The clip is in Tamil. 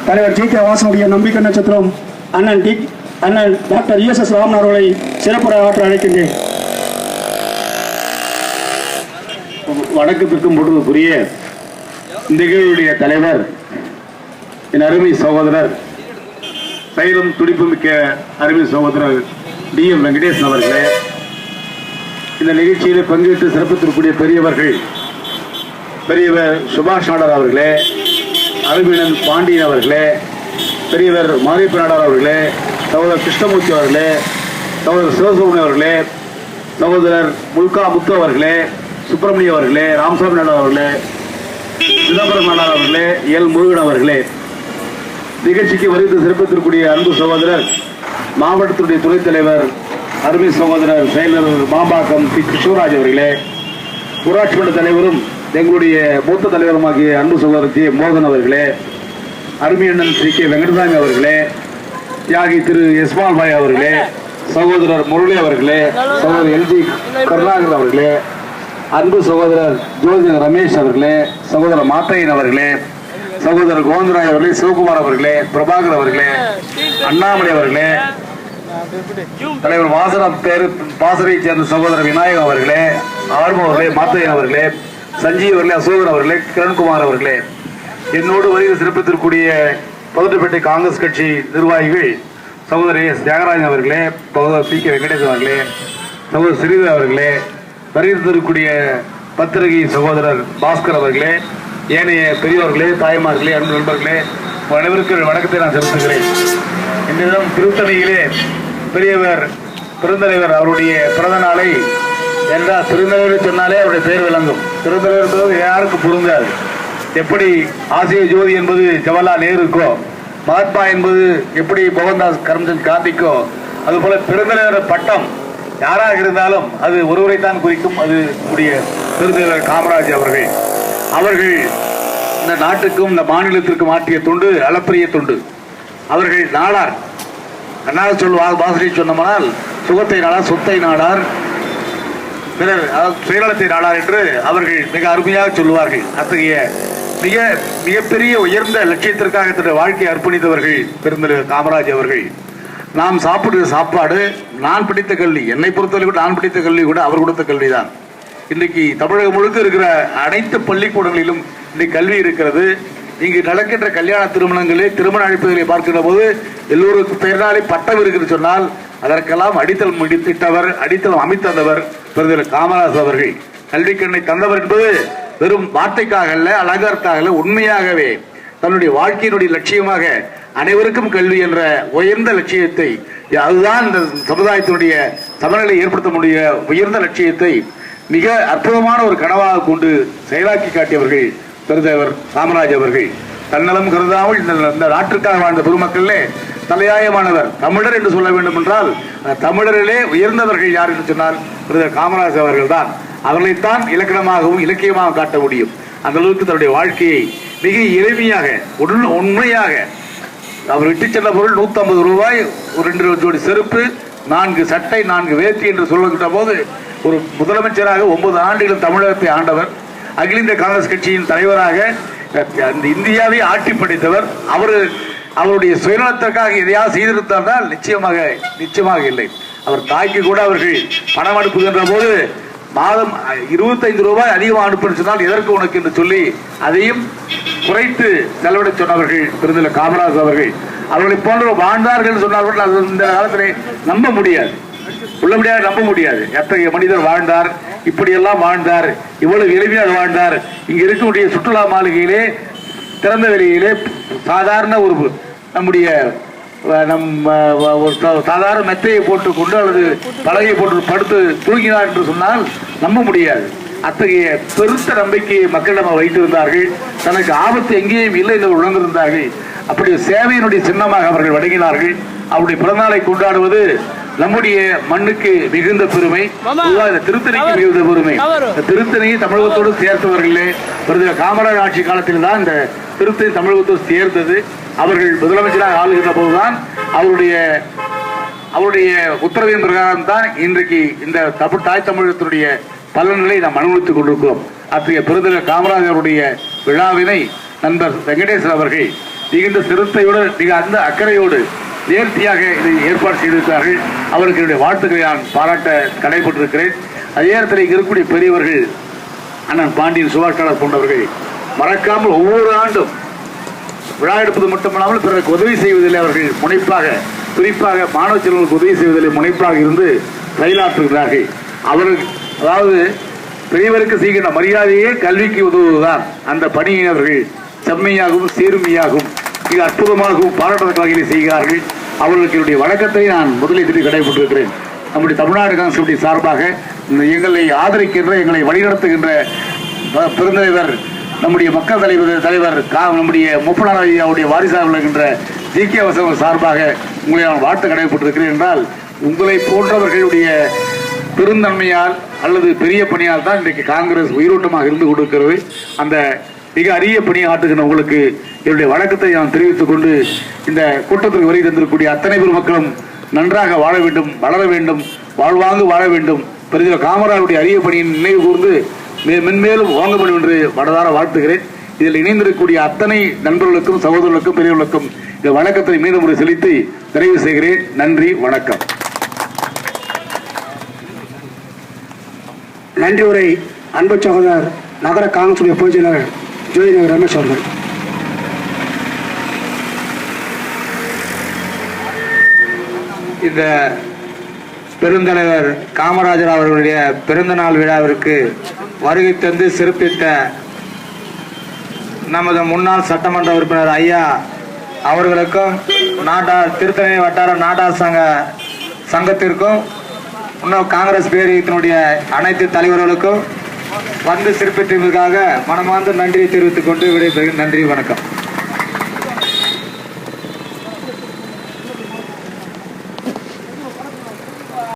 தலைவர் ஜி கே வாசனுடைய நம்பிக்கை நட்சத்திரம் அண்ணன் டாக்டர் ESS ராமன் அவர்களை சிறப்புரை ஆற்ற அழைக்கின்றேன். வணக்கத்திற்கும் பொழுதுக்குரிய நிகழ்வுடைய தலைவர் என் அருமை சகோதரர் சைலம் துடிப்பு மிக்க அருமை சகோதரர் DM வெங்கடேசன் அவர்களே, இந்த நிகழ்ச்சியில் பங்கேற்று சிறப்பித்திருக்கக்கூடிய பெரியவர்கள் பெரியவர் சுபாஷ் நாடார் அவர்களே, அருமையன் பாண்டியன் அவர்களே, பெரியவர் மாரியப்ப நாடார் அவர்களே, சகோதரர் கிருஷ்ணமூர்த்தி அவர்களே, சகோதரர் சிவசுப்ரமணியம் அவர்களே, சகோதரர் முல்கா முத்து அவர்களே, சுப்பிரமணியம் அவர்களே, ராமசாமி நாடார் அவர்களே, சிதம்பரம் நாடார் அவர்களே, எல் முருகன் அவர்களே, நிகழ்ச்சிக்கு வருகை சிறப்பித்திருக்கக்கூடிய அன்பு சகோதரர் மாவட்டத்துடைய துணைத் தலைவர் அருமை சகோதரர் செயலர் மாம்பாக்கம் பி கிருஷ்ணராஜ் அவர்களே, ஊராட்சி மன்ற தலைவரும் எங்களுடைய மூத்த தலைவருமாகிய அன்பு சகோதரர் ஜி மோகன் அவர்களே, அருமையண்ணன் ஸ்ரீ கே வெங்கடசாமி அவர்களே, தியாகி திரு எஸ்மால் பாய் அவர்களே, சகோதரர் முரளி அவர்களே, சகோதரர் LG கருணாகர் அவர்களே, அன்பு சகோதரர் ஜோதி ரமேஷ் அவர்களே, சகோதரர் மாத்தையன் அவர்களே, சகோதரர் கோவிந்தராய் அவர்களே, சிவகுமார் அவர்களே, பிரபாகர் அவர்களே, அண்ணாமலை அவர்களே, தலைவர் பாசறையை சேர்ந்த சகோதரர் விநாயகம் அவர்களே, ஆர்வம் அவர்களே, மாத்தையன் அவர்களே, சஞ்சீவ் அவர்களே, அசோகன் அவர்களே, கிரண்குமார் அவர்களே, என்னோடு வருகை சிறப்பித்திருக்கூடிய பதுட்டுப்பேட்டை காங்கிரஸ் கட்சி நிர்வாகிகள் சகோதரர் S தியாகராஜன் அவர்களே, சகோதரர் PK வெங்கடேசன் அவர்களே, சகோதரர் ஸ்ரீதர் அவர்களே, வருகிறக்கூடிய பத்திரிகை சகோதரர் பாஸ்கர் அவர்களே, ஏனைய பெரியவர்களே, தாய்மார்களே, அன்பு நண்பர்களே, அனைவருக்கும் வணக்கத்தை நான் செலுத்துகிறேன். இந்த தினம் திருத்தணியிலே பெரியவர் பெருந்தலைவர் அவருடைய பிறந்த நாளை என்றால் பெருந்தலைவர் சொன்னாலே அவருடைய பெயர் விளங்கும். பெருந்தலைவர் என்பது யாருக்கும் பொருந்தாது. எப்படி ஆசிய ஜோதி என்பது ஜவஹர்லால் நேருக்கோ, மகாத்மா என்பது எப்படி மோகன்தாஸ் கரம்சந்த் காந்திக்கோ, அதுபோல பெருந்தலைவர் பட்டம் யாராக இருந்தாலும் அது ஒருவரைத்தான் குறிக்கும். அது கூடிய பெருந்தலைவர் காமராஜ் அவர்கள் இந்த நாட்டுக்கும் இந்த மாநிலத்திற்கும் ஆற்றிய தொண்டு அளப்பரிய தொண்டு. அவர்கள் நாடார், அண்ணாக சொல்வார், பாசறை சொன்னோம்னால் சுகத்தை நாடார், சொத்தை நாடார், பிறர் சுயநலத்தை நாடார் என்று அவர்கள் மிக அருமையாக சொல்லுவார்கள். அத்தகைய மிகப்பெரிய உயர்ந்த லட்சியத்திற்காக தன்னுடைய வாழ்க்கையை அர்ப்பணித்தவர்கள் பெருந்தலைவர் காமராஜ் அவர்கள். நாம் சாப்பிடுற சாப்பாடு, நான் படித்த கல்வி, என்னை பொறுத்தவரை கூட நான் படித்த கல்வி கூட அவர் கொடுத்த கல்விதான். இன்றைக்கு தமிழகம் முழுக்க இருக்கிற அனைத்து பள்ளிக்கூடங்களிலும் இன்றைக்கு கல்வி இருக்கிறது. இங்கு நடக்கின்ற கல்யாண திருமணங்களில் திருமண அழைப்புகளை பார்க்கின்ற போது எல்லோருக்கும் பெயர்னாலே பட்டம் இருக்கிறது சொன்னால் அதற்கெல்லாம் அடித்தளம் இட்டவர், அடித்தளம் அமைத்தவர் பெருந்தலைவர் காமராஜ் அவர்கள். கல்வி கண்ணை தந்தவர் என்பது வெறும் வார்த்தைக்காக அல்ல, அலங்காரத்தாக அல்ல, உண்மையாகவே தன்னுடைய வாழ்க்கையினுடைய லட்சியமாக அனைவருக்கும் கல்வி என்ற உயர்ந்த லட்சியத்தை, அதுதான் இந்த சமுதாயத்தினுடைய சமநிலை ஏற்படுத்த முடிய உயர்ந்த லட்சியத்தை மிக அற்புதமான ஒரு கனவாக கொண்டு செயலாக்கி காட்டியவர்கள் பெருந்தலைவர் காமராஜ் அவர்கள். தன்னலம் கருதாமல் இந்த நாட்டிற்காக வாழ்ந்த பெருமக்களே தலையாயமானவர் தமிழர் என்று சொல்ல வேண்டும் என்றால் தமிழரிலே உயர்ந்தவர்கள் யார் என்று சொன்னால் பெருந்தலைவர் காமராஜ் அவர்கள் தான். அவர்களைத்தான் இலக்கணமாகவும் இலக்கியமாக காட்ட முடியும். அந்த அளவுக்கு தன்னுடைய வாழ்க்கையை மிக எளிமையாக உண்மையாக அவர் விட்டு சென்ற பொருள் 150 ரூபாய், ஒரு 2 ஜோடி செருப்பு, 4 சட்டை, 4 வேட்டி என்று சொல்லுகின்ற போது ஒரு முதலமைச்சராக 9 ஆண்டுகள் தமிழகத்தை ஆண்டவர், அகில இந்திய காங்கிரஸ் கட்சியின் தலைவராக இந்தியாவை ஆட்டி படைத்தவர். அவருடைய சுயநலத்திற்காக எதையாவது செய்திருந்தால் நிச்சயமாக இல்லை. அவர் தாய்க்கு கூட அவர்கள் பணம் அனுப்புகின்ற போது மாதம் 25 ரூபாய் அதிகமாக அனுப்புன்னு சொன்னால் எதற்கு உனக்கு என்று சொல்லி அதையும் குறைத்து செலவிட சொன்னவர்கள் பெருந்தலைவர் காமராஜ் அவர்கள். அவர்களை போன்ற வாழ்ந்தார்கள் சொன்னார்கள். அது இந்த காலத்திலே நம்ப முடியாது, உள்ளபடியாக நம்ப முடியாது. எத்தகைய மனிதர் வாழ்ந்தார், இப்படியெல்லாம் வாழ்ந்தார், இவ்வளவு எளிமையாக வாழ்ந்தார். இங்கு இருக்கக்கூடிய சுற்றுலா மாளிகையிலே திறந்த வெளியிலே சாதாரண ஒரு நம்முடைய சாதாரண மெத்தையை போட்டுக்கொண்டு அல்லது பலகையை போட்டு படுத்து தூங்கினார் என்று சொன்னால் நம்ப முடியாது. அத்தகைய பெருத்த நம்பிக்கையை மக்களிடம் வைத்திருந்தார்கள். தனக்கு ஆபத்து எங்கேயும் இல்லை என்று உணர்ந்திருந்தார்கள். அப்படி சேவையினுடைய சின்னமாக அவர்கள் வழங்கினார்கள். அவருடைய பிறந்தநாளை கொண்டாடுவது நம்முடைய மண்ணுக்கு மிகுந்த பெருமை, திருத்தணிக்கு மிகுந்த பெருமை. திருத்தணியை தமிழகத்தோடு சேர்த்தவர்களே பெருந்தலைவர் காமராஜ் ஆட்சி காலத்தில் தான் இந்த திருத்தணி தமிழகத்தோடு சேர்ந்தது. அவர்கள் முதலமைச்சராக ஆளுகின்ற போதுதான் அவருடைய உத்தரவின் பிரகாரம் தான் இன்றைக்கு இந்த தாய் தமிழகத்தினுடைய பலன்களை நாம் அனுபவித்துக் கொண்டிருக்கிறோம். அத்தகைய பெருந்தலைவர் காமராஜருடைய விழாவினை நண்பர் வெங்கடேசன் அவர்கள் மிகுந்த சிறுத்தையோடு மிக அந்த அக்கறையோடு நேர்த்தியாக இதை ஏற்பாடு செய்திருக்கிறார்கள். அவருக்கு என்னுடைய வாழ்த்துக்களை நான் பாராட்ட கடைபெற்றிருக்கிறேன். அதே நேரத்தில் இங்கு இருக்கக்கூடிய பெரியவர்கள் அண்ணன் பாண்டியன் சுபாஷ் போன்றவர்கள் மறக்காமல் ஒவ்வொரு ஆண்டும் விழா எடுப்பது மட்டுமல்லாமல் பிறருக்கு உதவி செய்வதில் அவர்கள் முனைப்பாக, குறிப்பாக மாணவ செல்வங்களுக்கு உதவி செய்வதில் முனைப்பாக இருந்து செயலாற்றுகிறார்கள். அவர்கள் அதாவது பெரியவருக்கு செய்கின்ற மரியாதையே கல்விக்கு உதவுவதுதான். அந்த பணியை அவர்கள் செம்மையாகவும் சீர்மையாகவும் மிக அற்புதமாகவும் பாராட்டத்தக்க வகையில் செய்கிறார்கள். அவர்களுக்கு என்னுடைய வணக்கத்தை நான் முதலில் கடைபெற்றிருக்கிறேன். நம்முடைய தமிழ்நாடு காங்கிரஸ் கமிட்டி சார்பாக எங்களை ஆதரிக்கின்ற, எங்களை வழிநடத்துகின்ற பெருந்தலைவர், நம்முடைய மக்கள் தலைவர் நம்முடைய முப்பனார் ஐயாவுடைய வாரிசாக விளங்குகின்ற ஜி.கே. வசவன் சார்பாக உங்களை நான் வாழ்த்து கடைபெற்றிருக்கிறேன். என்றால் உங்களை போன்றவர்களுடைய பெருந்தன்மையால் அல்லது பெரிய பணியால் தான் இன்றைக்கு காங்கிரஸ் உயிரோட்டமாக இருந்து கொண்டிருக்கிறது. அந்த மிக அரிய பணியை ஆற்றுகின்ற உங்களுக்கு என்னுடைய வணக்கத்தை நான் தெரிவித்துக் கொண்டு, இந்த கூட்டத்திற்கு வருகை தந்திருக்கக்கூடிய அத்தனை பேர் மக்களும் நன்றாக வாழ வேண்டும், வளர வேண்டும், வாழ்வாங்கு வாழ வேண்டும், பெருந்தலைவர் காமராஜருடைய அரிய பணியின் நினைவு கூர்ந்து மென்மேலும் வாங்க வேண்டும் என்று மனதார வாழ்த்துகிறேன். இதில் இணைந்திருக்கக்கூடிய அத்தனை நண்பர்களுக்கும், சகோதரர்களுக்கும், பெரியவர்களுக்கும் இந்த வணக்கத்தை மீண்டும் முறை செலுத்தி நிறைவு செய்கிறேன். நன்றி, வணக்கம். நன்றி உரை அன்பு சகோதரர் நகர காங்கிரசுடைய பொதுச் செயலாளர் ஜோதிநகர் ரமேஷ் அவர்கள். இந்த பெருந்தலைவர் காமராஜர் அவர்களுடைய பிறந்தநாள் விழாவிற்கு வருகை தந்து சிறப்பித்த நமது முன்னாள் சட்டமன்ற உறுப்பினர் ஐயா அவர்களுக்கும், திருத்தணி வட்டார நாடார் சங்கத்திற்கும், இன்னும் காங்கிரஸ் பேரியத்தினுடைய அனைத்து தலைவர்களுக்கும் வந்து சிறப்பித்ததற்காக மனமார்ந்த நன்றியை தெரிவித்துக் கொண்டு விடைபெறுகிறேன். நன்றி, வணக்கம்.